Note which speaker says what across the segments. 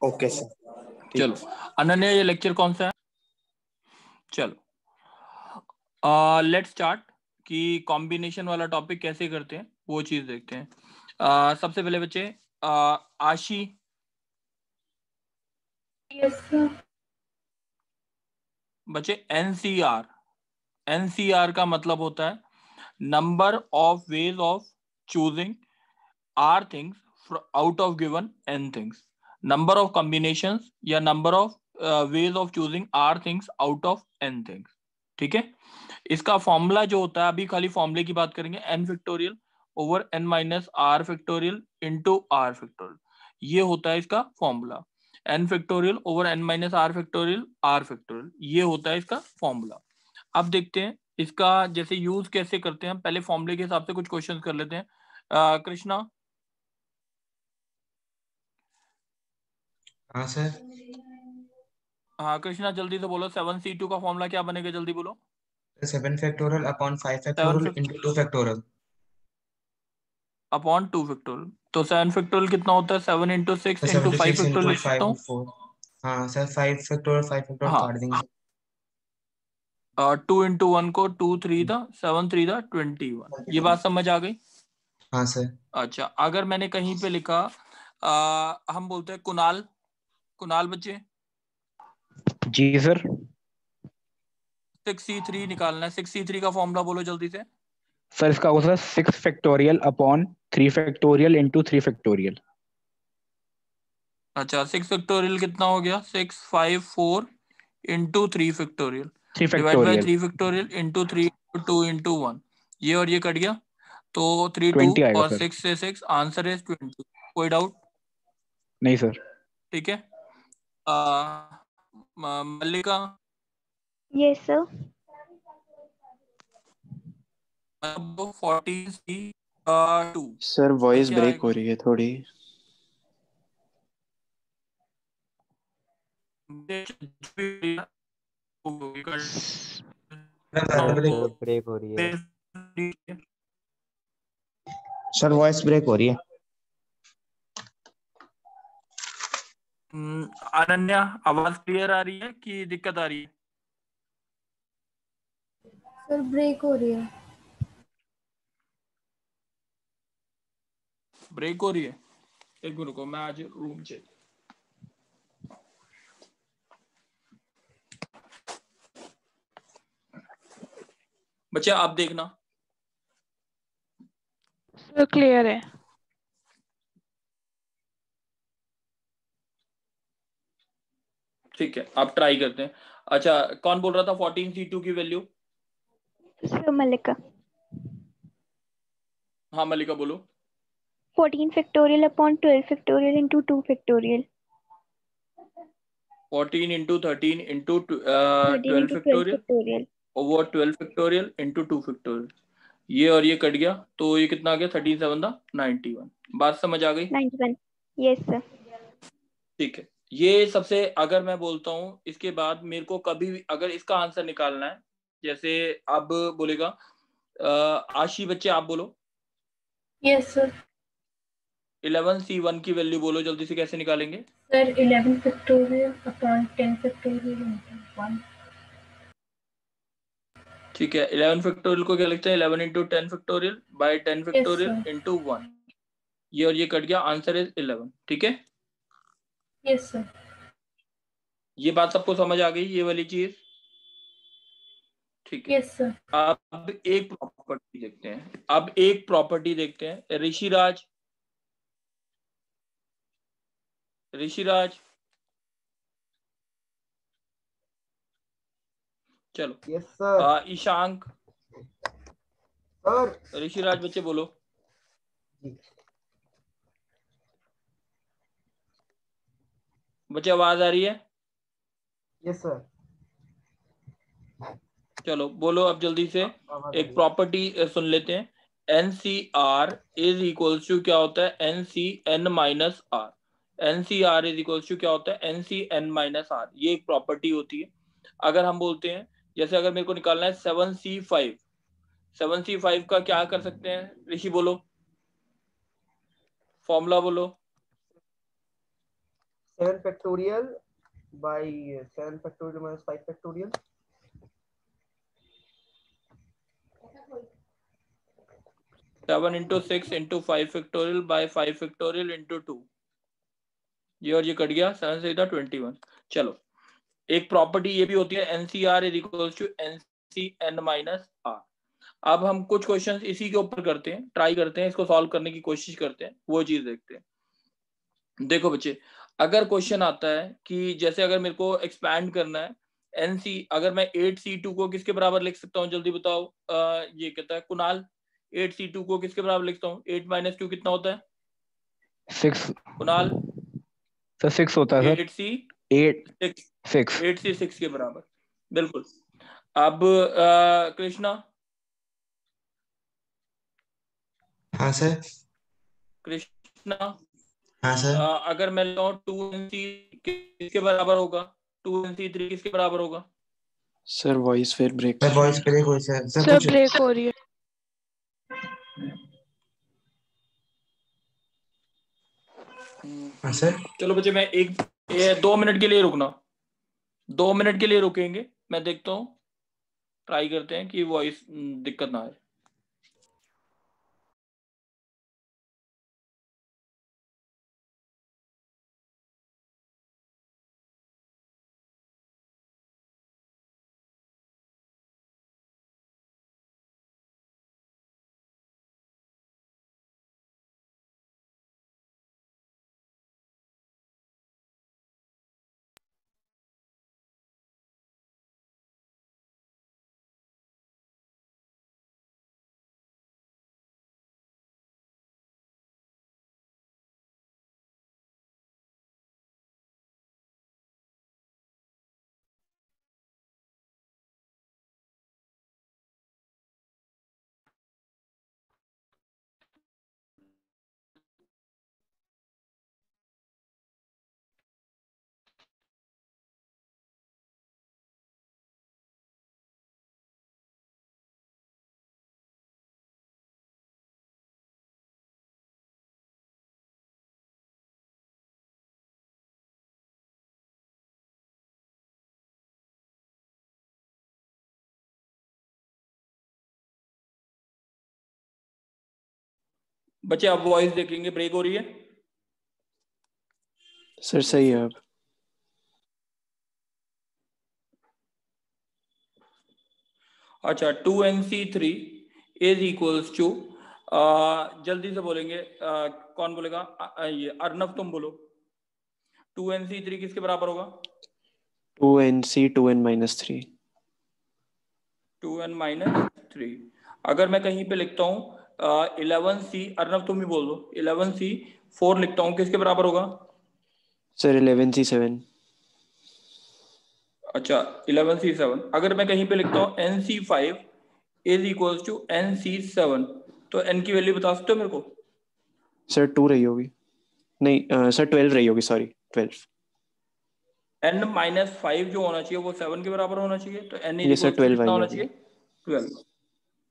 Speaker 1: Okay sir.
Speaker 2: चलो अनन्या, ये lecture कौन सा है? चलो लेट्स स्टार्ट कि कॉम्बिनेशन वाला टॉपिक कैसे करते हैं वो चीज देखते हैं। सबसे पहले बच्चे, आशी।
Speaker 3: Yes sir.
Speaker 2: बच्चे एनसीआर, एनसीआर का मतलब होता है number of ways of choosing r things out of given n things. Number of combinations या number of ways of choosing r things out of n things. ठीक है, इसका फॉर्मूला जो होता है, अभी खाली फॉर्मूले की बात करेंगे, N factorial over N minus R factorial into R factorial. ये होता है इसका formula. N factorial over N minus R factorial R factorial, ये होता है इसका फॉर्मूला। अब देखते हैं इसका जैसे यूज कैसे करते हैं। पहले फॉर्मूले के हिसाब से कुछ क्वेश्चंस कर लेते हैं। कृष्णा।
Speaker 1: हाँ सर।
Speaker 2: हाँ कृष्णा, जल्दी से बोलो, 7c2 का फॉर्मूला क्या बनेगा, जल्दी बोलो।
Speaker 1: 7 factorial upon 5
Speaker 2: 7
Speaker 1: factorial into 2 factorial
Speaker 2: upon 2 factorial. तो 7 फैक्टोरियल कितना होता है? 7 इंटू 6 इंटू 5
Speaker 1: 76
Speaker 2: फैक्टोरियल
Speaker 1: इंटू
Speaker 2: लिख सकता
Speaker 1: 5
Speaker 2: हूँ।
Speaker 1: 4। हाँ सर, 5 फैक्टोरियल
Speaker 2: हाँ,
Speaker 1: काट देंगे।
Speaker 2: 2 इंटू 1 को 2 3 था, 7 3 था 21। ये बात समझ आ गई?
Speaker 1: हाँ सर।
Speaker 2: अच्छा, अगर मैंने कहीं पे लिखा हम बोलते हैं कुणाल, कुणाल बच्चे
Speaker 4: जी सर।
Speaker 2: 6c3 निकालना है। 6c3 का फॉर्मूला बोलो जल्दी से।
Speaker 4: सर इसका होता है 6 factorial upon 3 factorial into 3 factorial.
Speaker 2: अच्छा, 6 फैक्टोरियल कितना हो गया? 6 5 4 into 3 factorial
Speaker 4: 3
Speaker 2: divide by
Speaker 4: factorial
Speaker 2: 3 factorial into 3 2 into 1। ये और ये कट गया तो 3 2
Speaker 4: 20 आएगा
Speaker 2: और
Speaker 4: सर।
Speaker 2: 6 से 6, आंसर इज 20। कोई डाउट?
Speaker 4: नहीं सर।
Speaker 2: ठीक है। Mallika.
Speaker 3: Yes sir.
Speaker 2: 14c2
Speaker 5: sir
Speaker 2: तो
Speaker 5: वॉइस
Speaker 2: क्या
Speaker 5: ब्रेक हो
Speaker 2: आएगा?
Speaker 5: रही है थोड़ी।
Speaker 6: ब्रेक हो रही है।
Speaker 1: सर वॉइस ब्रेक हो रही है।
Speaker 2: अनन्या, आवाज क्लियर आ रही है कि दिक्कत आ रही है?
Speaker 3: सर ब्रेक हो रही है।
Speaker 2: ब्रेक हो रही है? एक मिनट रुको, मैं आज रूम चेक। बच्चे आप देखना।
Speaker 7: सर क्लियर है।
Speaker 2: ठीक है, आप ट्राई करते हैं। अच्छा, कौन बोल रहा था 14c2 की वैल्यू?
Speaker 3: सर मल्लिका।
Speaker 2: हाँ मल्लिका बोलो।
Speaker 3: 14 factorial upon 12 factorial into 2 factorial.
Speaker 2: 14 into 13 into
Speaker 3: 13
Speaker 2: 12
Speaker 3: into 12
Speaker 2: factorial
Speaker 3: factorial.
Speaker 2: Over 12 factorial into 2 factorial. ये और ये कट गया तो ये कितना आ गया? 13 7 था 91। बात समझ आ गई?
Speaker 3: 91। Yes sir.
Speaker 2: ठीक है। ये सबसे, अगर मैं बोलता हूँ इसके बाद मेरे को कभी भी अगर इसका आंसर निकालना है, जैसे अब बोलेगा आशी, बच्चे आप बोलो।
Speaker 3: Yes sir.
Speaker 2: 11c1 की वैल्यू बोलो जल्दी से, कैसे निकालेंगे?
Speaker 3: Sir 11 factorial upon 10 factorial into 1।
Speaker 2: ठीक है, 11 फैक्टोरियल को क्या लिखते हैं? 11 into 10 factorial by 10
Speaker 3: yes
Speaker 2: factorial
Speaker 3: sir.
Speaker 2: Into 1। ये और ये कट गया, आंसर इज 11। ठीक है,
Speaker 3: यस सर।
Speaker 2: ये बात सबको समझ आ गई, ये वाली चीज? ठीक है।
Speaker 3: Yes sir.
Speaker 2: अब एक प्रॉपर्टी देखते हैं, अब एक प्रॉपर्टी देखते हैं। ऋषिराज, ऋषिराज चलो।
Speaker 6: Yes sir.
Speaker 2: Ishank.
Speaker 6: Sir
Speaker 2: Rishiraj बच्चे बोलो। बच्चे आवाज आ रही है?
Speaker 6: Yes sir.
Speaker 2: चलो बोलो अब जल्दी से। एक प्रॉपर्टी सुन लेते हैं। N C R is equals to क्या होता है? N C N minus R. N C R is equals to क्या होता है? N C N minus R. ये एक प्रॉपर्टी होती है। अगर हम बोलते हैं, जैसे अगर मेरे को निकालना है 7c5, 7c5 का क्या कर सकते हैं? ऋषि बोलो, फॉर्मूला बोलो।
Speaker 6: 7 factorial by 7 factorial minus 5 factorial.
Speaker 2: 7 into 6 into 5 factorial by 5 factorial into 2, ये और ये कट गया, 7 से इधर 21। चलो, एक प्रॉपर्टी ये भी होती है NCR is equals to NCN minus R। अब हम कुछ क्वेश्चंस इसी के ऊपर करते हैं, ट्राई करते हैं, इसको सॉल्व करने की कोशिश करते हैं, वो चीज देखते हैं। देखो बच्चे, अगर क्वेश्चन आता है कि जैसे अगर मेरे को एक्सपैंड करना है NC, अगर मैं 8C2 को किसके बराबर लिख सकता हूँ, जल्दी बताओ। ये कहता है कुणाल, 8C2 को किसके बराबर लिखता हूँ? 8 माइनस 2 कितना होता है
Speaker 4: 6
Speaker 2: कुणाल?
Speaker 4: सर 6 होता है सर।
Speaker 2: 8C
Speaker 4: 6
Speaker 2: 8C6 के बराबर, बिल्कुल। अब कृष्णा,
Speaker 1: हाँ सर।
Speaker 2: कृष्णा,
Speaker 1: हाँ सर।
Speaker 2: अगर मैं लो 2NC किसके बराबर होगा? 2NC3 किसके बराबर होगा?
Speaker 5: सर वॉइस फिर ब्रेक
Speaker 1: सर
Speaker 5: कर रही
Speaker 1: वॉइस
Speaker 5: है।
Speaker 1: ब्रेक हो सर। सर
Speaker 3: सर
Speaker 1: कुछ
Speaker 3: ब्रेक हो रही है।
Speaker 1: हाँ सर।
Speaker 2: चलो बच्चे, मैं 2 मिनट के लिए रुकना, 2 मिनट के लिए रुकेंगे, मैं देखता हूँ, ट्राई करते हैं कि वॉइस दिक्कत ना आए। बच्चे आप वॉइस देखेंगे, ब्रेक हो रही है?
Speaker 5: सर सही है अब।
Speaker 2: अच्छा, 2NC3 इज इक्वल्स टू, जल्दी से बोलेंगे, कौन बोलेगा? ये अर्नव, तुम बोलो। 2NC3 किसके बराबर होगा?
Speaker 5: 2NC 2N minus 3।
Speaker 2: 2N minus 3। अगर मैं कहीं पे लिखता हूँ 11C, अर्नव तुम ही बोल दो, 11C4 लिखता हूँ, किसके बराबर होगा?
Speaker 5: Sir 11C 7।
Speaker 2: अच्छा, 11C7। अगर मैं कहीं पे लिखता हूँ NC5 is equals to NC7, तो N की वैल्यू बता सकते हो मेरे को?
Speaker 5: सर 2 रही होगी, नहीं सर 12 रही होगी, सॉरी 12।
Speaker 2: N माइनस 5 जो होना चाहिए वो 7 के बराबर होना चाहिए, तो N इज
Speaker 5: ये सर
Speaker 2: इक्वल्स टू
Speaker 5: 12
Speaker 2: कितना
Speaker 5: आई
Speaker 2: होना
Speaker 5: अभी।
Speaker 2: चाहिए? 12।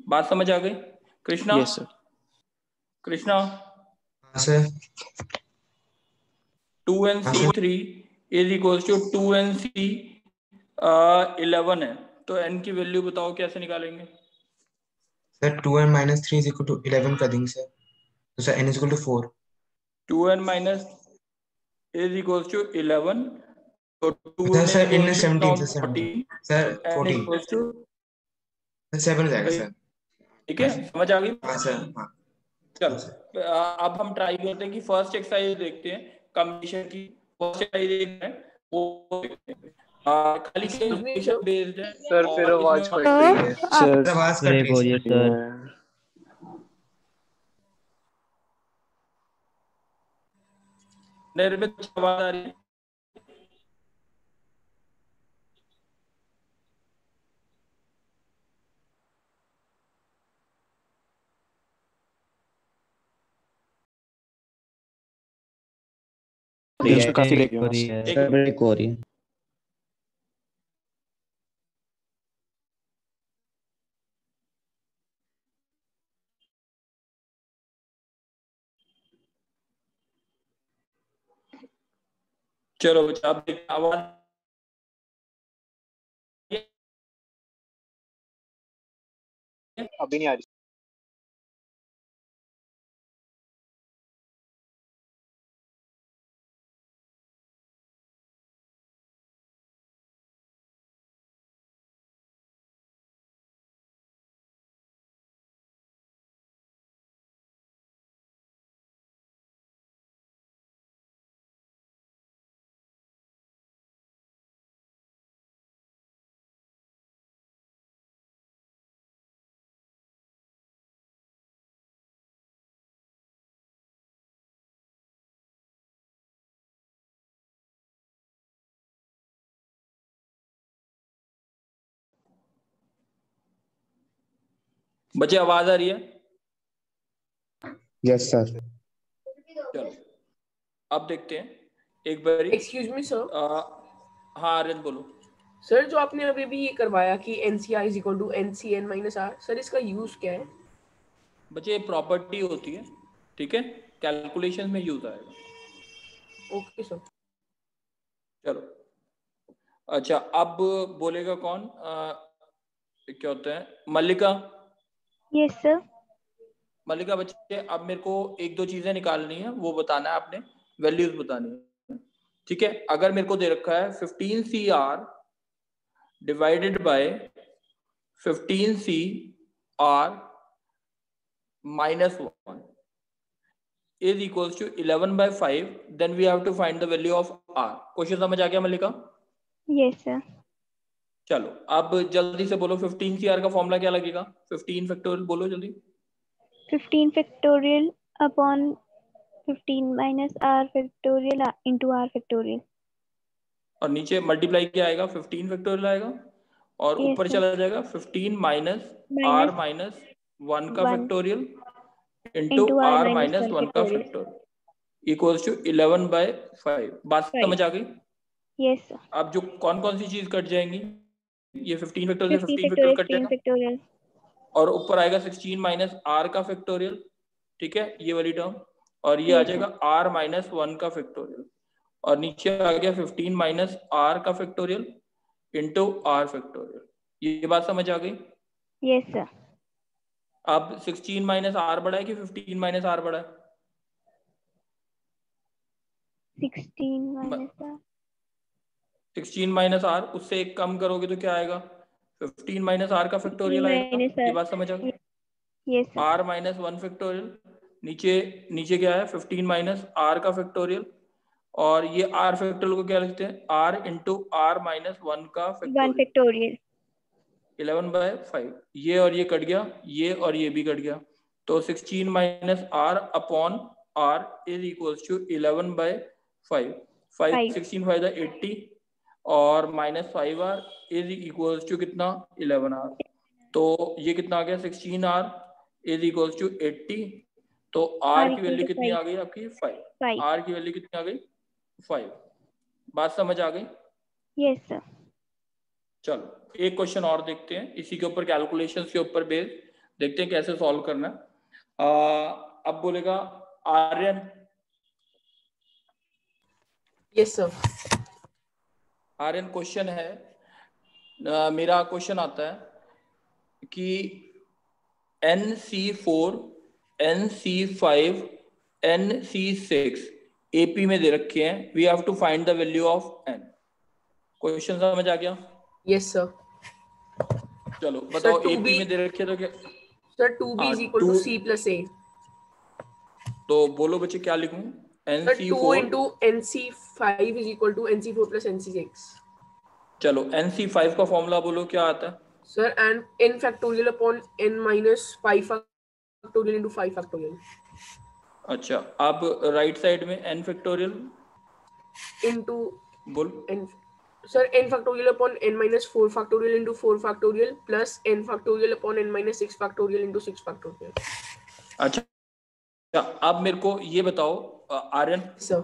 Speaker 2: बात समझ आ गई कृष्णा?
Speaker 5: Yes sir.
Speaker 2: कृष्णा,
Speaker 1: हाँ sir.
Speaker 2: 2NC3 is equals to 2NC 11 है, तो N की वैल्यू बताओ कैसे निकालेंगे?
Speaker 1: Sir 2n minus 3 is equal to 11 कर देंगे सर, तो sir n is equal to 4।
Speaker 2: 2N minus is equals to 11, तो 2N is
Speaker 1: sir in
Speaker 2: equals to कितना
Speaker 1: 17
Speaker 2: होगा?
Speaker 1: सर 17
Speaker 2: 14,
Speaker 1: सर
Speaker 2: तो N is
Speaker 1: 14
Speaker 2: equals to,
Speaker 1: sir 7 हो जाएगा सर।
Speaker 2: ठीक है, समझ आ गई?
Speaker 1: हाँ सर। हाँ
Speaker 2: चलो, अब हम ट्राई करते हैं कि फर्स्ट एक्सरसाइज देखते हैं, कम्बिनेशन की फर्स्ट एक्सरसाइज देखते हैं, वो देखते हैं। खाली कम्बिनेशन बेस्ड है,
Speaker 6: सर फिर
Speaker 2: और इसमें
Speaker 6: आवाज कट रही है।
Speaker 5: सर
Speaker 1: आवाज कट
Speaker 7: ब्रेक
Speaker 1: रही
Speaker 7: हो
Speaker 1: है
Speaker 7: रही है
Speaker 1: सर।
Speaker 7: सर।
Speaker 2: मेरे में कुछ आवाज आ रही है?
Speaker 5: बीच में काफी
Speaker 7: ब्रेक
Speaker 5: ब्रेक
Speaker 7: हो
Speaker 5: हुआ।
Speaker 7: रही है
Speaker 2: एक
Speaker 7: सर,
Speaker 2: मिनट।
Speaker 7: ब्रेक हो रही है।
Speaker 2: चलो बच्चा अब देखते हैं, आवाज
Speaker 4: अभी नहीं आ रही।
Speaker 2: बच्चे आवाज आ रही है?
Speaker 1: Yes sir.
Speaker 2: चलो अब देखते हैं एक बारी।
Speaker 7: Excuse me sir.
Speaker 2: हाँ आर्यन बोलो।
Speaker 7: सर जो आपने अभी भी ये करवाया कि NCR is equal to NCN minus R, sir इसका यूज क्या है?
Speaker 2: बच्चे ये प्रॉपर्टी होती है, ठीक है, कैलकुलेशन में यूज आएगा।
Speaker 7: Okay sir.
Speaker 2: चलो अच्छा अब बोलेगा कौन? क्या होता है? मल्लिका।
Speaker 8: Yes sir.
Speaker 2: मल्लिका बच्चे अब मेरे को एक दो चीजें निकालनी है, वो बताना है आपने, वैल्यूज बतानी है, ठीक है। अगर मेरे को दे रखा है 15CR divided by 15CR minus 1 is equals to 11/5, then we have to find the value of R. Question समझ आ गया मल्लिका?
Speaker 8: Yes sir.
Speaker 2: चलो अब जल्दी से बोलो 15CR का फॉर्मूला क्या लगेगा? 15 फैक्टोरियल बोलो जल्दी।
Speaker 8: 15 factorial upon 15 minus R factorial into R factorial.
Speaker 2: और नीचे मल्टीप्लाई क्या आएगा? 15 फैक्टोरियल आएगा, और
Speaker 8: Yes,
Speaker 2: ऊपर
Speaker 8: sir.
Speaker 2: चला जाएगा 15 माइनस R माइनस 1 का
Speaker 8: 1
Speaker 2: factorial into
Speaker 8: into R
Speaker 2: R
Speaker 8: minus
Speaker 2: minus 1 का
Speaker 8: factorial.
Speaker 2: Factorial equals to 11/5। बात
Speaker 8: Five.
Speaker 2: समझ आ गई?
Speaker 8: Yes, sir.
Speaker 2: अब जो कौन कौन सी चीज कट जाएंगी? ये 15 फैक्टोरियल से
Speaker 8: 50
Speaker 2: 15
Speaker 8: factorial,
Speaker 2: फैक्टोरियल कट
Speaker 8: 15
Speaker 2: जाएगा,
Speaker 8: factorial.
Speaker 2: और ऊपर आएगा 16 माइनस R का फैक्टोरियल, ठीक है, ये वाली टर्म, और ये आ
Speaker 8: Yes,
Speaker 2: जाएगा R माइनस 1 का फैक्टोरियल, और नीचे आ गया 15 माइनस R का फैक्टोरियल इंटू R फैक्टोरियल। ये बात समझ आ गई?
Speaker 8: Yes, sir.
Speaker 2: अब 16 माइनस R बड़ा है कि 15 माइनस R बड़ा है?
Speaker 8: 16 minus R.
Speaker 2: 16 माइनस R, उससे एक कम करोगे तो क्या आएगा? 15 माइनस R का फैक्टोरियल आएगा।
Speaker 8: minus
Speaker 2: ये
Speaker 8: R.
Speaker 2: बात समझ आ गई?
Speaker 8: Yes, sir.
Speaker 2: R minus 1 factorial, नीचे नीचे क्या है? 15 माइनस R का फैक्टोरियल, और ये R फैक्टोरियल को क्या लिखते हैं? R इंटू R माइनस 1 का
Speaker 8: 1
Speaker 2: फैक्टोरियल,
Speaker 8: factorial.
Speaker 2: 11/5। ये और ये कट गया, ये और ये भी कट गया, तो 16 minus R upon R is equals to 11/5। 5 16 5 80, और minus 5R is equals to कितना? 11R। तो ये कितना आ गया? 16R is equals to 80। तो R की वैल्यू कितनी आ गई आपकी? 5। R की वैल्यू कितनी आ गई? 5। बात समझ आ गई?
Speaker 8: Yes, sir.
Speaker 2: चलो एक क्वेश्चन और देखते हैं, इसी के ऊपर कैलकुलेशंस के ऊपर बेस, देखते हैं कैसे सॉल्व करना है। अब बोलेगा Aryan.
Speaker 7: Yes sir.
Speaker 2: Aryan question है, मेरा क्वेश्चन आता है कि NC4 NC5 NC6 AP में दे रखे हैं, we have to find the value of n। Question समझ आ गया?
Speaker 7: Yes sir.
Speaker 2: चलो बताओ,
Speaker 7: Sir,
Speaker 2: AP में दे रखे तो क्या?
Speaker 7: Sir 2B is equal to C plus A.
Speaker 2: तो बोलो बच्चे क्या लिखूं?
Speaker 7: Sir, 2
Speaker 2: NC4
Speaker 7: into NC5 is equal to NC4 plus NC6.
Speaker 2: चलो NC5 का फॉर्मूला बोलो क्या आता है?
Speaker 7: Sir, and n factorial upon n minus 5 factorial into 5 factorial.
Speaker 2: अच्छा, अब राइट साइड में n फैक्टोरियल
Speaker 7: into
Speaker 2: बोल।
Speaker 7: n. Sir, n factorial upon n minus 4 factorial into 4 factorial plus n factorial upon n minus 6 factorial into 6 factorial.
Speaker 2: अच्छा, अब मेरे को ये बताओ आर्यन
Speaker 7: सर,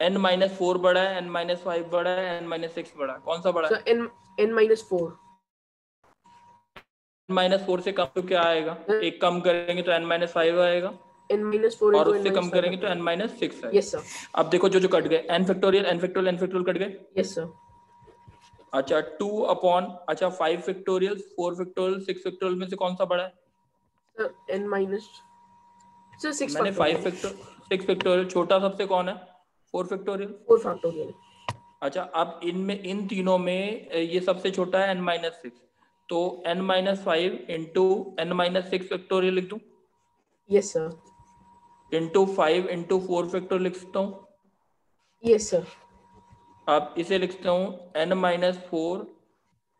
Speaker 2: n माइनस 4 बड़ा है, n माइनस 5 बड़ा है, n माइनस 6 बड़ा है, कौन सा बड़ा है?
Speaker 7: Sir n minus 4.
Speaker 2: n minus 4 से कम तो क्या आएगा? एक कम करेंगे तो n माइनस 5 आएगा।
Speaker 7: n minus 4
Speaker 2: और
Speaker 7: into n
Speaker 2: उससे कम
Speaker 7: minus 5
Speaker 2: करेंगे तो n minus 6 आएगा।
Speaker 7: yes sir
Speaker 2: अब देखो जो जो कट गए, n factorial n factorial n factorial cut गए।
Speaker 7: yes sir
Speaker 2: अच्छा 2 अपॉन, अच्छा 5 फैक्टोरियल 4 फैक्टोरियल 6 फैक्टोरियल में से कौन सा बड़ा है?
Speaker 7: sir n minus sir 6
Speaker 2: मैंने 5
Speaker 7: factorial
Speaker 2: फैक्टोरियल 6 फैक्टोरियल, छोटा सबसे कौन है? 4 फैक्टोरियल।
Speaker 7: 4 factorial
Speaker 2: अच्छा अब इनमें इन तीनों में ये सबसे छोटा है n minus 6, तो n minus 5 into n minus 6 factorial लिख दूं,
Speaker 7: yes sir
Speaker 2: into 5 into 4 factorial लिख सकता हूँ।
Speaker 7: yes sir
Speaker 2: अब इसे लिखता हूँ n minus 4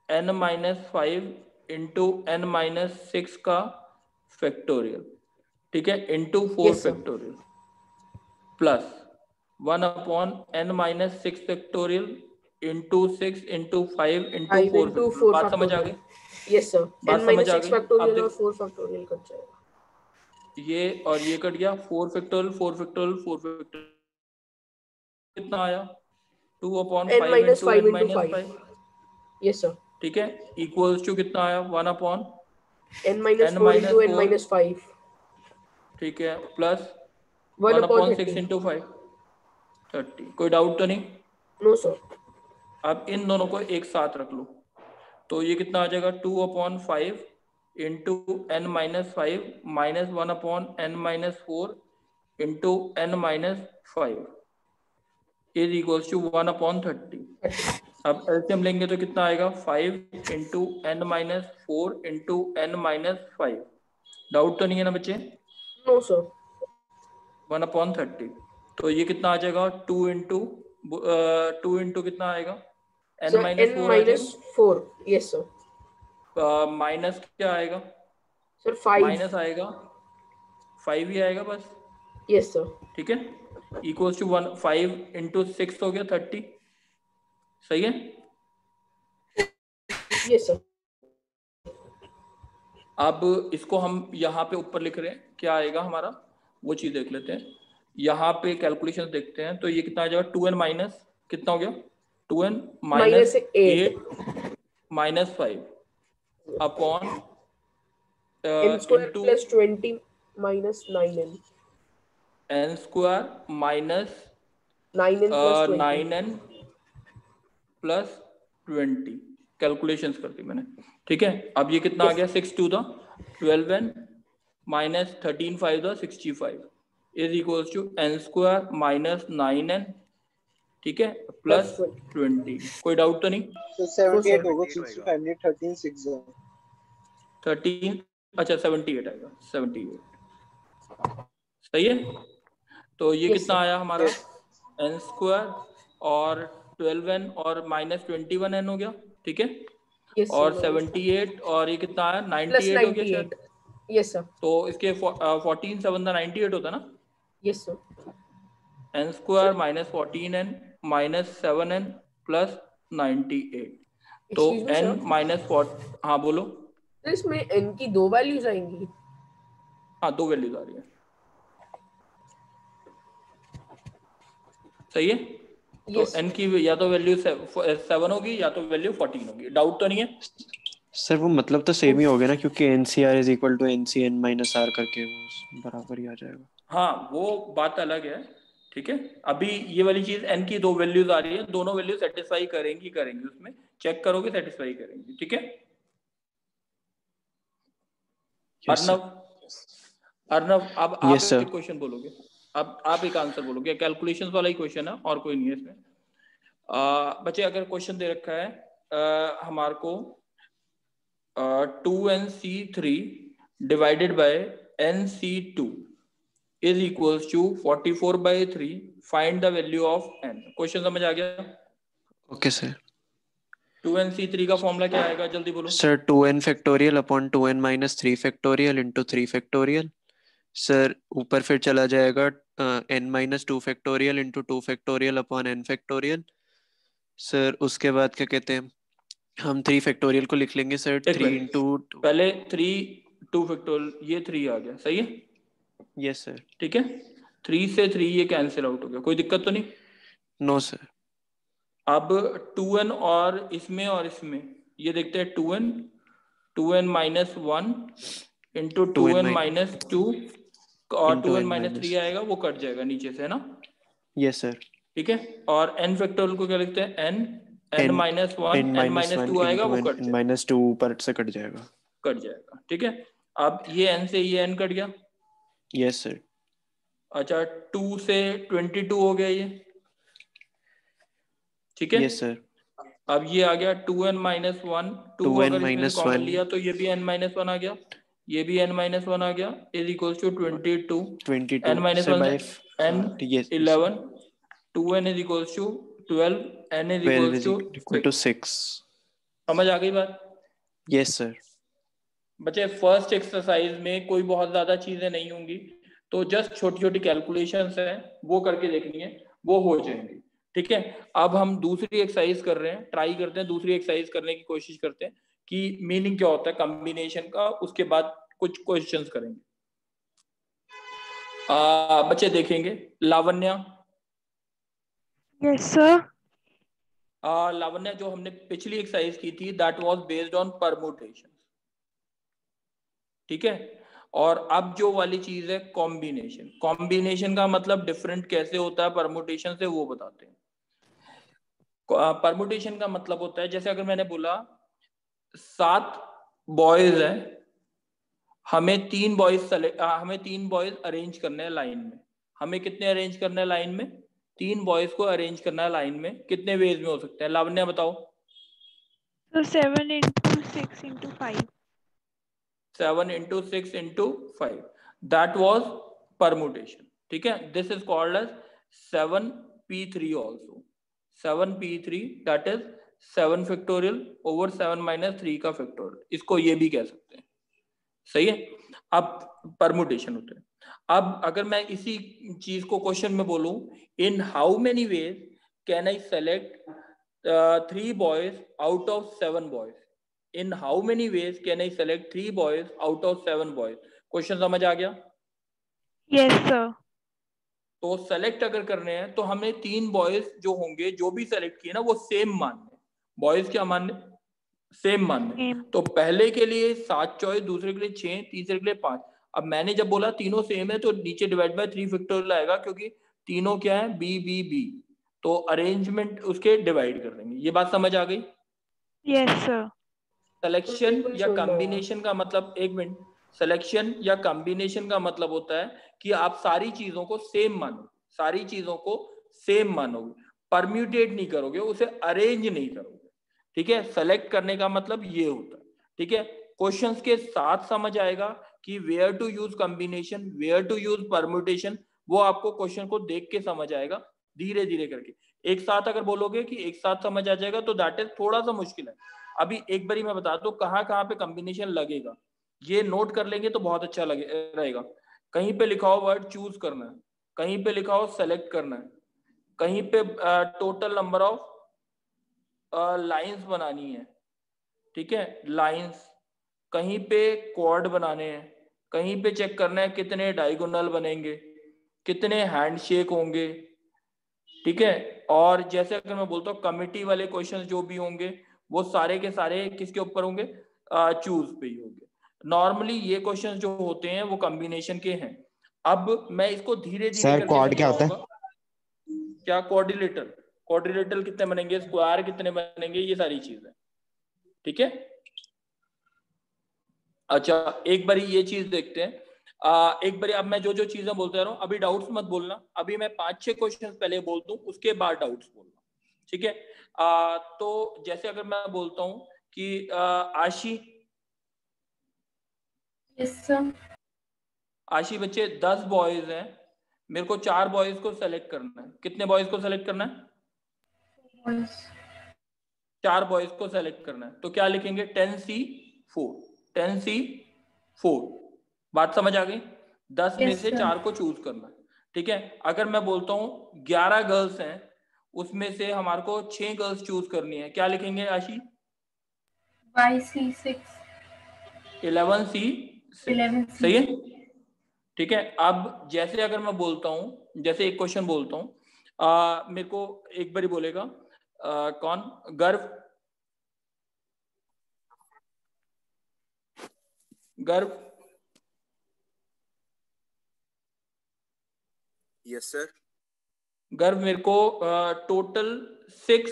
Speaker 2: n minus 5 into n minus 6 का फैक्टोरियल, ठीक है, into 4
Speaker 7: Yes, sir.
Speaker 2: Factorial plus 1 upon n minus 6 factorial into 6 into 5 into
Speaker 7: 5
Speaker 2: 4
Speaker 7: into 4
Speaker 2: factorial. बात समझ आ
Speaker 7: factorial
Speaker 2: गई?
Speaker 7: yes sir
Speaker 2: बात
Speaker 7: n
Speaker 2: समझ
Speaker 7: minus
Speaker 2: आ
Speaker 7: 6
Speaker 2: गई? अब
Speaker 7: factorial
Speaker 2: देख
Speaker 7: और 4 factorial कट जाएगा।
Speaker 2: ये और ये कट गया, 4 फैक्टोरियल 4 फैक्टोरियल 4 फैक्टोरियल कितना आया? 2 upon
Speaker 7: n
Speaker 2: 5
Speaker 7: minus
Speaker 2: into
Speaker 7: 5
Speaker 2: n
Speaker 7: into
Speaker 2: minus
Speaker 7: 5
Speaker 2: 5,
Speaker 7: yes sir
Speaker 2: ठीक है, इक्वल्स टू कितना आया? 1 upon
Speaker 7: n minus
Speaker 2: n
Speaker 7: 4
Speaker 2: minus
Speaker 7: into n
Speaker 2: 4,
Speaker 7: minus 5
Speaker 2: ठीक है, प्लस
Speaker 7: 1
Speaker 2: 1
Speaker 7: upon
Speaker 2: अपॉन 6
Speaker 7: 30
Speaker 2: इंटू 5 30। कोई डाउट तो नहीं?
Speaker 7: no sir
Speaker 2: अब इन दोनों को एक साथ रख लो, तो ये कितना आ जाएगा? 2 upon 5 into n minus 5 minus 1 upon n minus 4 into n minus 5 is equals to 1 upon 30। अब एलसीएम लेंगे तो कितना आएगा? 5 into n minus 4 into n minus 5। Doubt तो नहीं है ना बच्चे?
Speaker 7: no sir
Speaker 2: 1 अपॉन 30, तो ये कितना आ जाएगा? 2 इंटू कितना आएगा? n
Speaker 7: sir
Speaker 2: माइनस
Speaker 7: n
Speaker 2: 4 आ
Speaker 7: minus
Speaker 2: जाएगा,
Speaker 7: 4 yes sir
Speaker 2: माइनस क्या आएगा?
Speaker 7: sir 5
Speaker 2: माइनस आएगा 5 ही आएगा बस,
Speaker 7: yes sir
Speaker 2: ठीक है, इक्वल्स टू 1 5 इंटू 6 हो गया 30, सही है।
Speaker 7: yes sir
Speaker 2: अब इसको हम यहाँ पे ऊपर लिख रहे हैं, क्या आएगा हमारा वो चीज देख लेते हैं। यहाँ पे कैलकुलेशन देखते हैं, तो ये कितना आ जाएगा? 2n माइनस कितना हो गया? 2n minus
Speaker 7: minus 8
Speaker 2: 8 minus 5 upon
Speaker 7: n square
Speaker 2: into
Speaker 7: plus 20 minus 9n
Speaker 2: n square minus
Speaker 7: 9n plus 20
Speaker 2: 9n plus 20 calculations कर दी मैंने, ठीक है। अब ये कितना आ गया? 6 to the 12n minus 13 5 the 65 is equals to n square minus 9n, ठीक है, प्लस 20। कोई डाउट तो नहीं?
Speaker 9: तो 78 होगा 65 नहीं 13 6 है
Speaker 2: 13, अच्छा 78 आएगा, 78 सही है। तो ये कितना आया हमारा? n स्क्वायर और 12n और माइनस 21n हो गया, ठीक है,
Speaker 7: yes sir
Speaker 2: और 78 और ये कितना आया?
Speaker 7: plus
Speaker 2: 98 हो गया शायद।
Speaker 7: 98 yes sir
Speaker 2: तो इसके 14 7 98 होता ना,
Speaker 7: yes sir
Speaker 2: n square minus 14n minus 7n plus 98, तो
Speaker 7: excuse me
Speaker 2: n
Speaker 7: sir
Speaker 2: minus 4, हाँ बोलो।
Speaker 7: तो इसमें n की दो वैल्यूज आएंगी?
Speaker 2: हाँ 2 वैल्यूज आ रही है, सही है। तो
Speaker 7: yes
Speaker 2: n की या तो वैल्यू 7 होगी या तो वैल्यू 14 होगी, डाउट तो नहीं है?
Speaker 5: सर वो मतलब तो सेम ही हो गया ना, क्योंकि NCR is equal to NCN minus R करके वो बराबर ही आ जाएगा।
Speaker 2: हाँ वो बात अलग है, ठीक है। अभी ये वाली चीज n की 2 वैल्यूज आ रही है, दोनों वैल्यू सेटिस्फाई करेंगी, उसमें चेक करोगे सेटिस्फाई करेंगी, ठीक है। अर्नव अब आप
Speaker 5: Yes, sir.
Speaker 2: एक क्वेश्चन बोलोगे, अब आप एक आंसर बोलोगे, कैलकुलेशंस वाला ही क्वेश्चन है और कोई नहीं है इसमें। बच्चे अगर क्वेश्चन दे रखा है हमारे को 2nc3 divided by nc2 is equals to 44/3, find the value of n। Question समझ आ गया?
Speaker 5: Okay sir.
Speaker 2: 2nc3 का फॉर्मूला क्या आएगा, जल्दी बोलो
Speaker 5: sir 2n factorial upon 2n minus 3 factorial into 3 factorial. Sir ऊपर फिर चला जाएगा n minus 2 factorial into 2 factorial upon n factorial. Sir उसके बाद क्या कहते हैं, हम 3 फैक्टोरियल को लिख लेंगे सर 3 इंटू
Speaker 2: पहले 2 फैक्टोरियल, ये 3 आ गया, सही है।
Speaker 5: Yes sir.
Speaker 2: ठीक है, 3 से 3 ये कैंसिल आउट हो गया, कोई दिक्कत तो नहीं?
Speaker 5: No sir.
Speaker 2: अब 2n और इसमें ये देखते हैं 2n minus 1 into 2n minus 2 और
Speaker 5: Into
Speaker 2: 2n
Speaker 5: n
Speaker 2: minus
Speaker 5: minus
Speaker 2: 3 आएगा, वो कट जाएगा नीचे से, है ना?
Speaker 5: yes sir.
Speaker 2: ठीक है, और n फैक्टोरियल को क्या लिखते हैं? n
Speaker 5: n
Speaker 2: minus 1
Speaker 5: n
Speaker 2: n
Speaker 5: minus
Speaker 2: minus
Speaker 5: 1
Speaker 2: 2 आएगा,
Speaker 5: into
Speaker 2: वो
Speaker 5: n
Speaker 2: कट
Speaker 5: n
Speaker 2: जाएगा,
Speaker 5: minus 2 ऊपर से कट जाएगा.
Speaker 2: कट जाएगा. ठीक है, अब ये n से ये n कट गया.
Speaker 5: Yes sir.
Speaker 2: अच्छा, 2 से 22 हो गया ये. ठीक है,
Speaker 5: Yes sir.
Speaker 2: अब ये आ गया 2n माइनस 1. 2
Speaker 5: 2n
Speaker 2: अगर इसमें से
Speaker 5: minus
Speaker 2: कॉमन
Speaker 5: 1
Speaker 2: लिया तो ये भी n माइनस 1 आ गया, ये भी n माइनस 1 आ गया, is equals to 22.
Speaker 5: 22
Speaker 2: n minus
Speaker 5: से
Speaker 2: 1
Speaker 5: by
Speaker 2: से n
Speaker 5: yes
Speaker 2: 11, 2n is equals to 12, n is
Speaker 5: 12
Speaker 2: equals
Speaker 5: is
Speaker 2: to
Speaker 5: equal to 6.
Speaker 2: समझ आ गई बात?
Speaker 5: Yes sir.
Speaker 2: बच्चे फर्स्ट एक्सरसाइज में कोई बहुत ज्यादा चीजें नहीं होंगी, तो जस्ट छोटी छोटी कैलकुलेशंस हैं, वो करके देखनी है, वो हो जाएंगी. ठीक है, अब हम दूसरी एक्सरसाइज कर रहे हैं, ट्राई करते हैं, दूसरी एक्सरसाइज करने की कोशिश करते हैं कि मीनिंग क्या होता है कॉम्बिनेशन का, उसके बाद कुछ क्वेश्चंस करेंगे. बच्चे देखेंगे. Lavanya,
Speaker 3: yes sir.
Speaker 2: लावण्या, जो हमने पिछली एक्सरसाइज की थी that was based on permutation. ठीक है, और अब जो वाली चीज है कॉम्बिनेशन. कॉम्बिनेशन का मतलब डिफरेंट कैसे होता है परमुटेशन से, वो बताते हैं. परमुटेशन का मतलब होता है, जैसे अगर मैंने बोला 7 बॉयज हैं, हमें 3 बॉयज अरेंज करने हैं लाइन में. हमें कितने अरेंज करना है लाइन में? 3 बॉयज को अरेंज करना है लाइन में. कितने वेज में हो सकते हैं? लावण्या बताओ.
Speaker 3: So 7 into 6 into 5.
Speaker 2: 7 into 6 into 5. That was permutation. ठीक है, this is called as 7p3 also. 7p3 that is 7 factorial over 7 minus 3 का factorial. इसको ये भी कह सकते हैं. सही है, अब परमुटेशन होते हैं. अब अगर मैं इसी चीज को क्वेश्चन में बोलूं, in how many ways can I select 3 boys out of 7 boys? In how many ways can I select 3 boys out of 7 boys? Question समझ आ गया?
Speaker 3: Yes sir.
Speaker 2: तो सेलेक्ट अगर करने हैं तो हमें 3 बॉयज जो होंगे, जो भी सेलेक्ट किए ना, वो सेम मानने. बॉयज क्या मानने? सेम मानने. तो पहले के लिए 7 चॉइस, दूसरे के लिए 6, तीसरे के लिए 5. अब मैंने जब बोला तीनों सेम है तो नीचे डिवाइड बाय 3 फैक्टोरियल आएगा, क्योंकि तीनों क्या है? B B B. तो अरेंजमेंट उसके डिवाइड कर देंगे. ये बात समझ आ गई?
Speaker 3: Yes sir.
Speaker 2: सिलेक्शन या कॉम्बिनेशन का मतलब, एक मिनट, सिलेक्शन या कॉम्बिनेशन का मतलब होता है कि आप सारी चीजों को सेम मानोगे, सारी चीजों को सेम मानोगे, परम्यूटेट नहीं करोगे, उसे अरेंज नहीं करोगे. ठीक है, सेलेक्ट करने का मतलब ये होता है. ठीक है, क्वेश्चंस के साथ समझ आएगा कि where to use combination, where to use permutation, वो आपको क्वेश्चन को देख के समझ आएगा, धीरे धीरे करके. एक साथ अगर बोलोगे कि एक साथ समझ आ जाएगा तो दैट इज थोड़ा सा मुश्किल है. अभी एक बारी मैं बता दूं कहाँ कहाँ पे कॉम्बिनेशन लगेगा, ये नोट कर लेंगे तो बहुत अच्छा रहेगा. कहीं पे लिखा हो वर्ड चूज करना है, कहीं पे लिखा हो सेलेक्ट करना है, कहीं पे टोटल नंबर ऑफ लाइंस बनानी है. ठीक है, लाइंस. कहीं पे क्वाड बनाने हैं, कहीं पे चेक करना है कितने डायगोनल बनेंगे, कितने हैंडशेक होंगे. ठीक है, और जैसे अगर मैं बोलता हूँ कमिटी वाले क्वेश्चंस जो भी होंगे वो सारे के सारे किसके ऊपर होंगे? चूज पे ही होंगे. नॉर्मली ये क्वेश्चंस जो होते हैं वो कॉम्बिनेशन के हैं. अब मैं इसको धीरे धीरे
Speaker 1: सर
Speaker 2: करके
Speaker 1: क्वाड क्या होता है?
Speaker 2: समझाऊंगा. क्या? क्वाड्रिलेटरल. क्वाड्रिलेटरल कितने बनेंगे, स्क्वायर कितने बनेंगे, ये सारी चीजें. ठीक है, अच्छा एक बारी ये चीज देखते हैं. एक बारी अब मैं जो जो चीजें बोलते रहा हूँ, अभी डाउट्स मत बोलना. अभी मैं 5-6 क्वेश्चन पहले बोल दूं, उसके बाद डाउट्स बोलना. ठीक है, तो जैसे अगर मैं बोलता हूँ कि आशी,
Speaker 3: Yes sir.
Speaker 2: आशी बच्चे 10 बॉयज हैं, मेरे को 4 बॉयज को सेलेक्ट करना है. कितने बॉयज को सेलेक्ट करना है?
Speaker 3: Boys.
Speaker 2: 4 बॉयज को सेलेक्ट करना है. तो क्या लिखेंगे? 10C4. 10C4. बात समझ आ गई? 10 में
Speaker 3: Yes
Speaker 2: से
Speaker 3: sir.
Speaker 2: 4 को चूज करना है. ठीक है, अगर मैं बोलता हूँ 11 गर्ल्स हैं, उसमें से हमारे को 6 गर्ल्स चूज करनी है, क्या लिखेंगे आशी?
Speaker 3: YC6.
Speaker 2: 11C6.
Speaker 3: 11C.
Speaker 2: सही है. ठीक है, अब जैसे अगर मैं बोलता हूँ, जैसे एक क्वेश्चन बोलता हूँ, मेरे को एक बारी बोलेगा कौन? गर्व. गर्व
Speaker 5: यस सर।
Speaker 2: गर्व मेरे को टोटल 6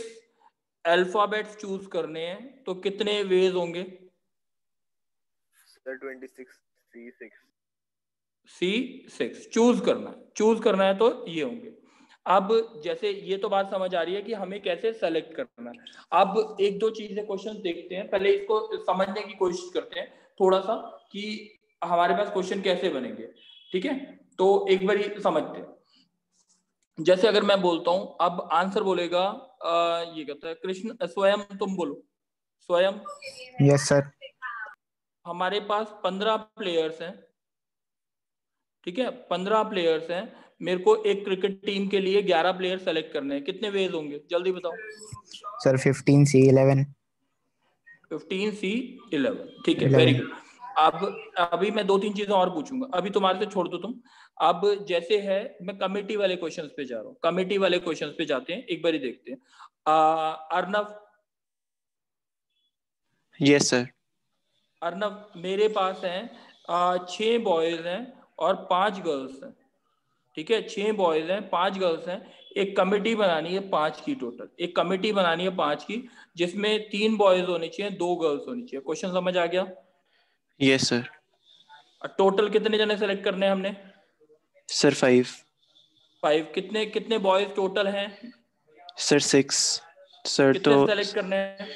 Speaker 2: अल्फाबेट्स चूज करने हैं, तो कितने वेज होंगे?
Speaker 5: सर 26 C6
Speaker 2: C6 चूज करना है तो ये होंगे। अब जैसे ये तो बात समझ आ रही है कि हमें कैसे सेलेक्ट करना है। अब एक दो चीजें क्वेश्चन देखते हैं, पहले इसको समझने की कोशिश करते हैं थोड़ा सा कि हमारे पास क्वेश्चन कैसे बनेंगे। ठीक है, तो एक बार समझते हैं। जैसे अगर मैं बोलता हूं, अब आंसर बोलेगा ये कहता है कृष्ण स्वयं, तुम बोलो स्वयं।
Speaker 4: Yes sir.
Speaker 2: हमारे पास 15 प्लेयर्स हैं, ठीक है 15 प्लेयर्स हैं, मेरे को एक क्रिकेट टीम के लिए 11 प्लेयर सेलेक्ट करने हैं, कितने वेज होंगे जल्दी बताओ?
Speaker 4: Sir 15C11।
Speaker 2: 15C11, ठीक है, वेरी गुड। अब अभी मैं 2-3 चीजें और पूछूंगा, अभी तुम्हारे से छोड़ दो तुम। अब जैसे है, मैं कमेटी वाले क्वेश्चंस पे जा रहा हूँ, कमेटी वाले क्वेश्चंस पे जाते हैं, एक बार ही देखते हैं। अर्नव।
Speaker 5: Yes sir.
Speaker 2: अर्नव, मेरे पास हैं 6 बॉयज हैं और 5 गर्ल्स हैं, ठीक है 6 बॉयज हैं 5 गर्ल्स हैं। एक कमेटी बनानी है 5 की, टोटल एक कमेटी बनानी है 5 की, जिसमें 3 बॉयज होने चाहिए 2 गर्ल्स होनी चाहिए। क्वेश्चन समझ आ गया?
Speaker 5: Yes sir.
Speaker 2: टोटल कितने जने सेलेक्ट करने हैं हमने?
Speaker 5: सर
Speaker 2: 5। कितने कितने बॉयज टोटल हैं?
Speaker 5: सर 6। सर
Speaker 2: कितने
Speaker 5: तो
Speaker 2: सेलेक्ट करने हैं?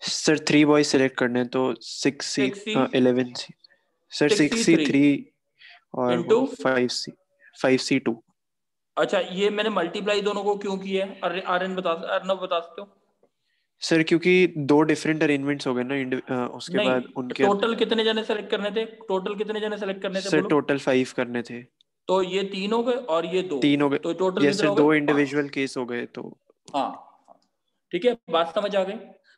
Speaker 5: सर 3 बॉयज सेलेक्ट करने हैं, तो 6C 11C। सर 6C3 और
Speaker 2: इंटू
Speaker 5: 5C2।
Speaker 2: अच्छा, ये मैंने मल्टीप्लाई दोनों को क्यों किया है? अर्नव बता सकते हो?
Speaker 5: सर क्योंकि 2 डिफरेंट अरेंजमेंट्स हो गए ना, उसके
Speaker 2: नहीं,
Speaker 5: बाद उनके
Speaker 2: टोटल कितने जने सेलेक्ट करने थे? टोटल कितने जने सेलेक्ट करने थे
Speaker 5: सर
Speaker 2: बोलो?
Speaker 5: टोटल 5 करने थे।
Speaker 2: तो ये 3 हो गए और ये 2,
Speaker 5: 3 हो गए।
Speaker 2: तो टोटल
Speaker 5: यस
Speaker 2: कितने
Speaker 5: सर,
Speaker 2: हो
Speaker 5: 2
Speaker 2: गए?
Speaker 5: इंडिविजुअल केस हो गए तो।
Speaker 2: हाँ, ठीक है, बात समझ आ गई।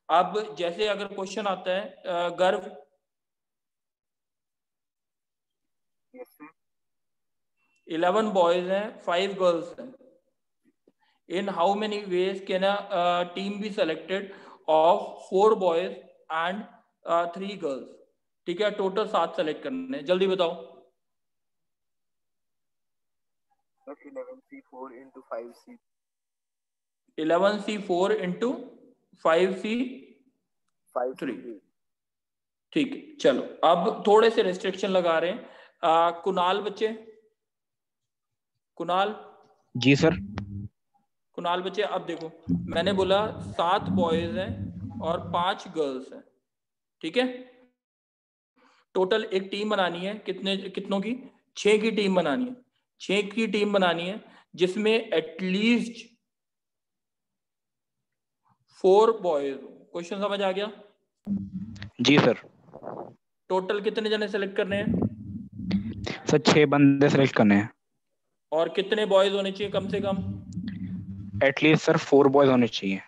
Speaker 2: अब जैसे अगर क्वेश्चन आता है गर्व, 11 बॉयज हैं 5 गर्ल्स हैं, in how many ways can a team be selected of 4 boys and 3 girls? ठीक है, टोटल 7 सेलेक्ट करने हैं, जल्दी बताओ।
Speaker 5: 11C4 into 5C।
Speaker 2: 11C4 into 5C3। ठीक है, चलो अब थोड़े से रेस्ट्रिक्शन लगा रहे हैं। कुणाल बच्चे, कुणाल।
Speaker 4: जी सर।
Speaker 2: कुणाल बच्चे, अब देखो मैंने बोला 7 बॉयज हैं और 5 गर्ल्स हैं, ठीक है। टोटल एक टीम बनानी है, कितनों की? 6 की टीम बनानी है, 6 की टीम बनानी है, जिसमें एटलीस्ट 4 बॉयज हो। क्वेश्चन समझ आ गया?
Speaker 4: जी सर।
Speaker 2: टोटल कितने जने सेलेक्ट करने हैं?
Speaker 4: सर 6 बंदे सेलेक्ट करने हैं।
Speaker 2: और कितने बॉयज होने चाहिए कम से कम?
Speaker 4: एटलीस्ट सर 4 बॉयज होने चाहिए।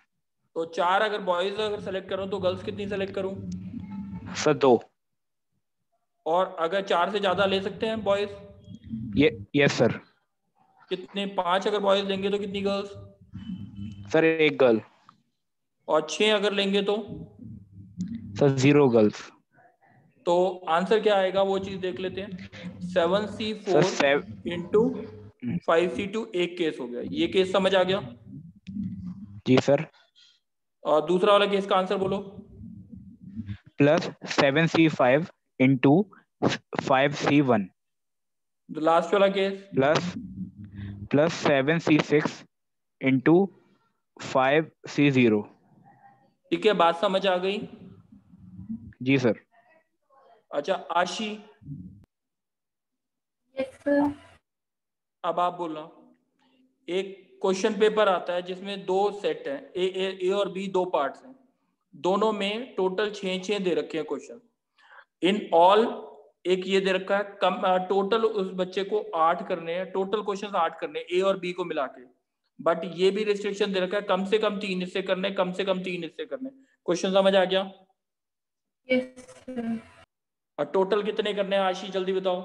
Speaker 2: तो 4 अगर बॉयज अगर सेलेक्ट करूं तो गर्ल्स कितनी सेलेक्ट करूं?
Speaker 4: सर 2।
Speaker 2: और अगर 4 से ज्यादा ले सकते हैं बॉयज?
Speaker 4: Yes sir.
Speaker 2: कितने? 5 अगर बॉयज लेंगे तो कितनी गर्ल्स?
Speaker 4: Sir 1 girl.
Speaker 2: और 6 अगर लेंगे तो?
Speaker 4: Sir 0 girls.
Speaker 2: तो आंसर क्या आएगा वो चीज देख लेते हैं। 7C4 इंटू 5C2 एक केस हो गया, ये केस समझ आ गया?
Speaker 4: जी सर।
Speaker 2: और दूसरा वाला केस का आंसर बोलो।
Speaker 4: Plus 7C5 into 5C1।
Speaker 2: Last वाला case?
Speaker 4: Plus 7C6 into 5C0।
Speaker 2: ठीक है, बात समझ आ गई?
Speaker 4: जी सर।
Speaker 2: अच्छा आशी,
Speaker 3: यस सर।
Speaker 2: अब आप बोलना। एक क्वेश्चन पेपर आता है जिसमें 2 सेट हैं, ए और बी 2 पार्ट्स हैं, दोनों में टोटल 6 दे रखे हैं क्वेश्चन। इन ऑल एक ये दे रखा है टोटल उस बच्चे को 8 करने हैं, टोटल क्वेश्चन 8 करने हैं ए और बी को मिला के। बट ये भी रिस्ट्रिक्शन दे रखा है कम से कम 3 हिस्से करने, कम से कम 3 हिस्से करने। क्वेश्चन समझ आ गया?
Speaker 3: Yes sir.
Speaker 2: और टोटल कितने करने हैं आशी, जल्दी बताओ?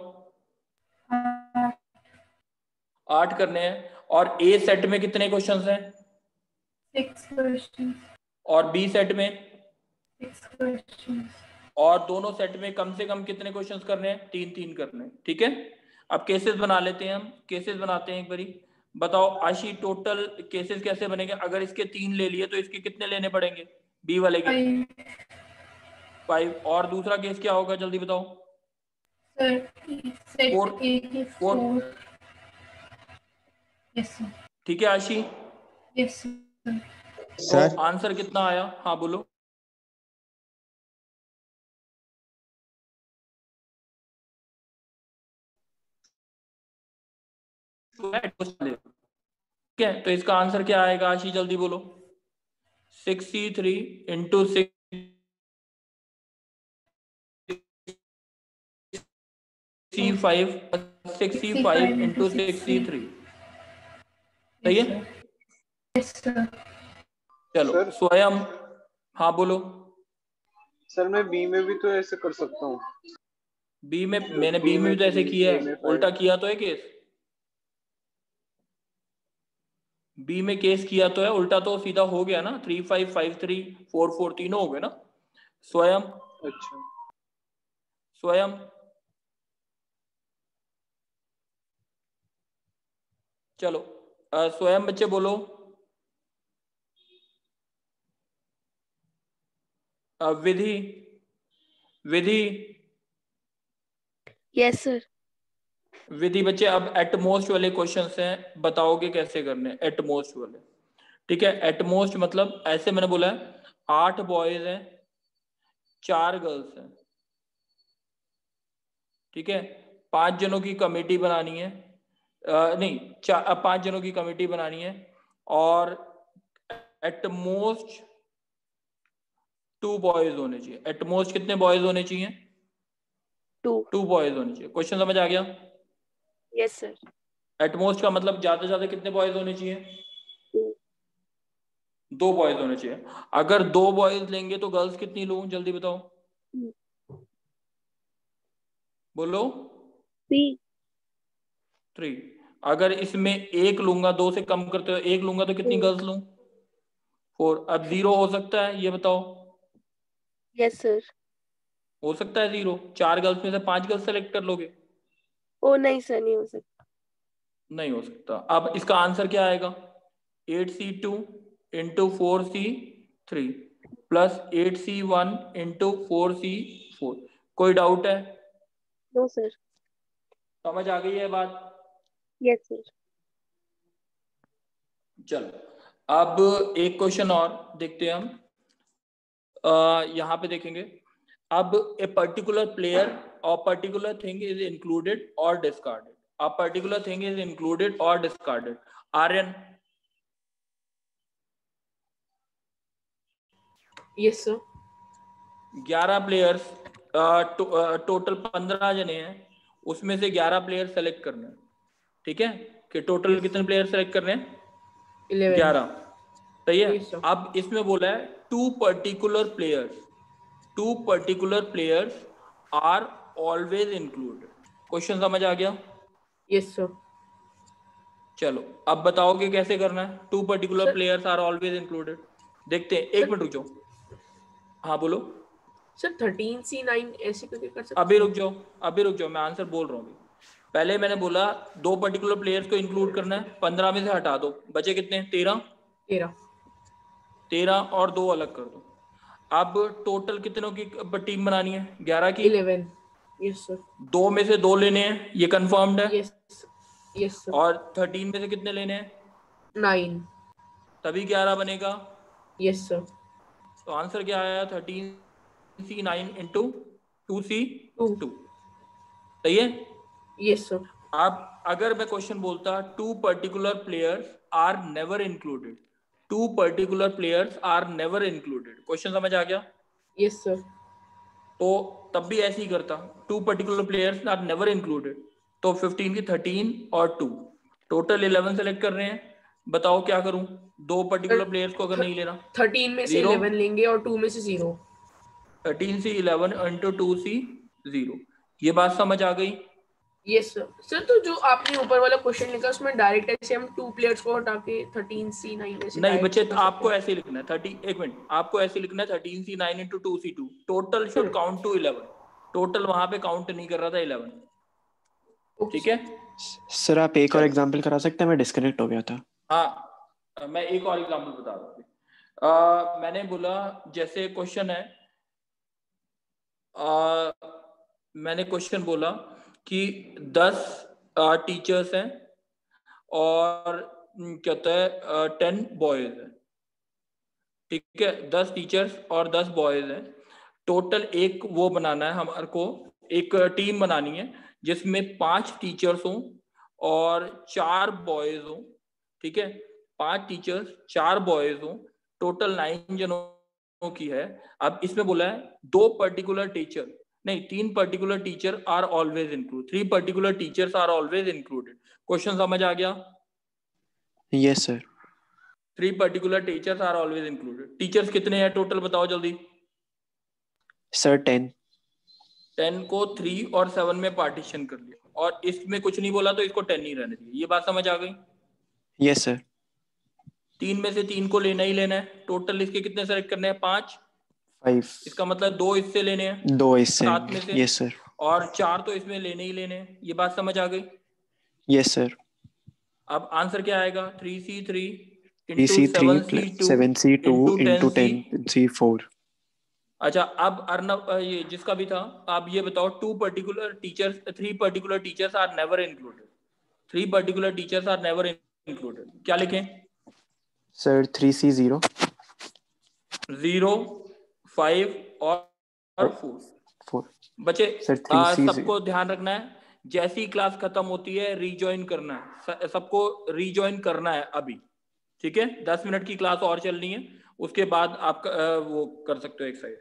Speaker 2: 8 करने हैं। और ए सेट में कितने क्वेश्चंस हैं?
Speaker 3: 6 क्वेश्चंस।
Speaker 2: और बी सेट में?
Speaker 3: 6 क्वेश्चंस।
Speaker 2: और दोनों सेट में कम से कम कितने क्वेश्चंस करने हैं? 3 करने हैं, ठीक है। अब केसेस बना लेते हैं हम, केसेस बनाते हैं एक बारी। बताओ आशी, टोटल केसेस कैसे बनेंगे? अगर इसके 3 ले लिए तो इसके कितने लेने पड़ेंगे बी वाले के? 5। और दूसरा केस क्या होगा, जल्दी बताओ। ठीक है आशी? तो आंसर कितना आया? हाँ बोलो। ठीक है, तो इसका आंसर क्या आएगा आशी, जल्दी बोलो। 6C3 into 6C5 6C5 into 6C3, सही है? चलो स्वयं, हाँ बोलो।
Speaker 9: सर मैं बी में भी तो ऐसे कर सकता हूँ।
Speaker 2: बी में मैंने बी में भी तो ऐसे किया है, उल्टा किया तो है केस। बी में केस किया तो है, उल्टा तो सीधा हो गया ना। 3 5 5 3 4 4 तीनों हो गए ना। स्वयं,
Speaker 9: अच्छा
Speaker 2: स्वयं चलो स्वयं बच्चे बोलो। विधि, विधि,
Speaker 7: यस सर।
Speaker 2: विधि बच्चे, अब एटमोस्ट वाले क्वेश्चंस हैं, बताओगे कैसे करने हैं एटमोस्ट वाले? ठीक है, एटमोस्ट मतलब ऐसे मैंने बोला है 8 बॉयज हैं 4 गर्ल्स हैं, ठीक है। 5 जनों की कमेटी बनानी है, नहीं 5 जनों की कमेटी बनानी है, और एटमोस्ट 2 बॉयज होने चाहिए। एटमोस्ट कितने बॉयज होने चाहिए? 2 बॉयज होने चाहिए। क्वेश्चन समझ आ गया?
Speaker 7: Yes sir.
Speaker 2: एटमोस्ट का मतलब ज्यादा से ज्यादा कितने बॉयज होने चाहिए? 2 बॉयज होने चाहिए। अगर 2 बॉयज लेंगे तो गर्ल्स कितनी लूं, जल्दी बताओ, बोलो। 3। अगर इसमें 1 लूंगा, 2 से कम करते हो 1 लूंगा तो कितनी गर्ल्स लूं? 4। अब 0 हो सकता है, ये बताओ।
Speaker 7: Yes sir.
Speaker 2: हो सकता है 0? 4 गर्ल्स में से 5 गर्ल्स सेलेक्ट कर लोगे?
Speaker 7: ओ नहीं सर, नहीं हो सकता।
Speaker 2: नहीं हो सकता। अब इसका आंसर क्या आएगा? 8C2 into 4C3 plus 8C1 into 4C4। कोई डाउट है?
Speaker 7: No sir.
Speaker 2: समझ आ गई है बात?
Speaker 7: Yes sir.
Speaker 2: चलो अब एक क्वेश्चन और देखते हैं हम। यहाँ पे देखेंगे, अब ए पर्टिकुलर प्लेयर और पर्टिकुलर थिंग इज इंक्लूडेड और discarded. A particular thing is included or discarded. Aryan?
Speaker 7: Yes sir.
Speaker 2: 11 players, total 15 जने हैं, उसमें से 11 प्लेयर सेलेक्ट करने हैं, ठीक है? कि टोटल कितने प्लेयर सेलेक्ट करने हैं? 11, सही है। अब इसमें बोला है 2 particular players are always included. Question समझ आ गया?
Speaker 7: Yes sir.
Speaker 2: चलो अब बताओगे कैसे करना है? 2 particular players are always included. देखते हैं, 1 मिनट रुक जाओ। हाँ बोलो
Speaker 7: सर। 13C9 ऐसे करके कर सकते?
Speaker 2: अभी रुक जाओ, मैं आंसर बोल रहा हूँ। पहले मैंने बोला 2 पर्टिकुलर प्लेयर्स को इंक्लूड करना है, 15 में से हटा दो, बचे कितने? 13 और 2 अलग कर दो। अब टोटल कितनों की टीम बनानी है? 11 की।
Speaker 7: 11। Yes sir.
Speaker 2: 2 में से 2 लेने हैं, ये कंफर्म्ड है?
Speaker 7: Yes sir.
Speaker 2: और 13 में से कितने लेने हैं?
Speaker 7: 9।
Speaker 2: तभी 11 बनेगा।
Speaker 7: Yes sir.
Speaker 2: तो आंसर क्या आया? 13C9 इंटू 2C2, सही है?
Speaker 7: Yes sir.
Speaker 2: अब अगर मैं क्वेश्चन बोलता 2 particular players are never included, 2 particular players are never included, question समझ आ गया?
Speaker 7: Yes sir.
Speaker 2: तो तब भी ऐसे ही करता, 2 particular players are never included, तो 15 की 13 और 2 टोटल 11 सेलेक्ट कर रहे हैं। बताओ क्या करूं? 2 पर्टिकुलर प्लेयर्स को अगर नहीं लेना,
Speaker 7: 13 में से 11 लेंगे और 2 में से 0।
Speaker 2: 13 से 11 इंटू 2 से 0। ये बात समझ आ गई?
Speaker 7: Yes sir. सर तो जो आपने ऊपर वाला क्वेश्चन लिखा उसमें डायरेक्ट ऐसे हम 2 प्लेयर्स को हटा के 13C9 ऐसे
Speaker 2: नहीं बच्चे, तो आपको ऐसे लिखना है 1 मिनट, आपको ऐसे लिखना है 13C9 into 2C2, total should count to 11। Total वहां पे काउंट नहीं कर रहा था 11, ठीक है?
Speaker 5: सर आप एक और एग्जांपल करा सकते हैं, मैं डिस्कनेक्ट हो गया था।
Speaker 2: हाँ, मैं एक और एग्जांपल बता रहा हूँ। मैंने बोला जैसे क्वेश्चन है, मैंने क्वेश्चन बोला कि 10 टीचर्स हैं और कहता है 10 बॉयज हैं, ठीक है। 10 टीचर्स और 10 बॉयज हैं। टोटल एक वो बनाना है हमारे को, एक टीम बनानी है जिसमें 5 टीचर्स हों और 4 बॉयज हों, ठीक है। 5 टीचर्स 4 बॉयज हों, टोटल 9 जनों की है। अब इसमें बोला है 2 पर्टिकुलर टीचर, नहीं 3 particular teacher are always include, 3 particular teachers are always included. Question समझ आ गया?
Speaker 5: Yes sir.
Speaker 2: 3 particular teachers are always included. Teachers कितने हैं टोटल बताओ जल्दी?
Speaker 5: सर 10।
Speaker 2: 10 को 3 और 7 में पार्टीशन कर लिया, और इसमें कुछ नहीं बोला तो इसको 10 ही रहने दिया। ये बात समझ आ गई?
Speaker 5: Yes sir.
Speaker 2: 3 में से 3 को लेना ही लेना है। टोटल इसके कितने सेलेक्ट करने हैं? 5।
Speaker 5: 5।
Speaker 2: इसका मतलब 2 इससे लेने हैं,
Speaker 5: 2 इससे।
Speaker 2: 7 में से।
Speaker 5: Yes sir.
Speaker 2: और 4 तो इसमें लेने ही लेने हैं। ये बात समझ आ गई?
Speaker 5: Yes sir.
Speaker 2: अब आंसर क्या आएगा? 3C3
Speaker 5: 3C3
Speaker 2: 7C2
Speaker 5: 7C2 into
Speaker 2: 10C।
Speaker 5: 10C4।
Speaker 2: अच्छा, अब अर्नब ये जिसका भी था, आप ये बताओ 3 particular teachers are never included. 3 particular teachers are never included. क्या लिखें?
Speaker 5: सर 3C0
Speaker 2: 0 5 और 4 बचे।
Speaker 5: सर 3C0
Speaker 2: सबको ध्यान रखना है, जैसी क्लास खत्म होती है रीजॉइन करना है, सबको रीजॉइन करना है अभी, ठीक है। 10 मिनट की क्लास और चलनी है, उसके बाद आप वो कर सकते हो एक्सरसाइज,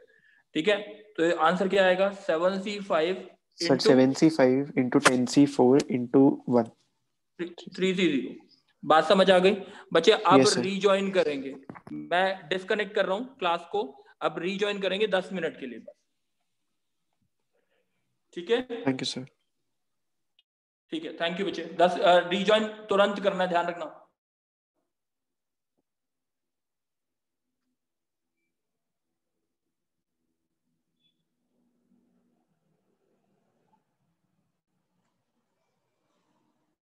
Speaker 2: ठीक है। तो आंसर क्या आएगा? 7C5
Speaker 5: sir 7C5 into 10C4 into 1
Speaker 2: 3C0। बात समझ आ गई बच्चे? अब
Speaker 5: Yes, sir.
Speaker 2: रीजॉइन करेंगे, मैं डिस्कनेक्ट कर रहा हूँ क्लास को, अब रीजॉइन करेंगे 10 मिनट के लिए बस, ठीक है।
Speaker 5: Thank you sir.
Speaker 2: ठीक है, थैंक यू बच्चे। 10 रीजॉइन तुरंत करना है, ध्यान रखना।